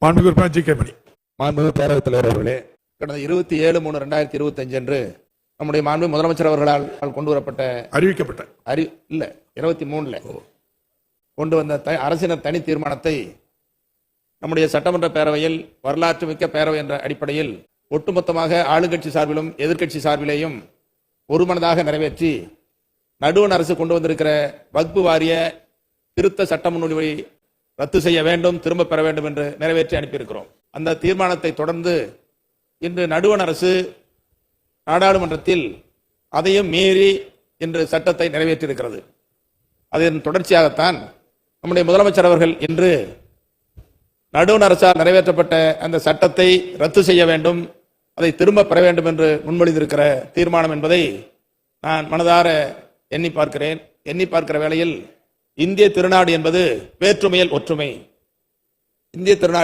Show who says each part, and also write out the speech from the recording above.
Speaker 1: மாண்புமிகு உறுப்பினர் ஜி.கே. மணி.
Speaker 2: மாண்புமிகு பேரவைத் தலைவர் அவர்களே, கடந்த 27/3/2025 அன்று நம்முடைய மாண்பு முதலமைச்சர் அவர்களால் கொண்டு வரப்பட்ட
Speaker 1: அறிவிக்கப்பட்ட
Speaker 2: 23 கொண்டு வந்த அரசினர் தனி தீர்மானத்தை நம்முடைய சட்டமன்ற பேரவையில் வரலாற்று மிக்க பேரவை என்ற அடிப்படையில் ஒட்டுமொத்தமாக ஆளுங்கட்சி சார்பிலும் எதிர்க்கட்சி சார்பிலேயும் ஒருமனதாக நிறைவேற்றி நடுவண் அரசு கொண்டு வந்திருக்கிற வக்பு வாரிய திருத்த சட்ட முன்வடிவை ரத்து செய்ய வேண்டும், திரும்ப பெற வேண்டும் என்று நிறைவேற்றி அனுப்பியிருக்கிறோம். அந்த தீர்மானத்தை தொடர்ந்து இன்று நடுவண் அரசு நாடாளுமன்றத்தில் அதையும் மீறி இன்று சட்டத்தை நிறைவேற்றியிருக்கிறது. அதன் தொடர்ச்சியாகத்தான் நம்முடைய முதலமைச்சர் அவர்கள் இன்று நடுவண் அரசால் நிறைவேற்றப்பட்ட அந்த சட்டத்தை ரத்து செய்ய வேண்டும், அதை திரும்ப பெற வேண்டும் என்று முன்மொழிந்திருக்கிற தீர்மானம் என்பதை நான் மனதார எண்ணி பார்க்கிறேன். எண்ணி பார்க்கிற வேளையில் இந்திய திருநாடு என்பது வேற்றுமையில் ஒற்றுமை. இந்திய திருநாட்டு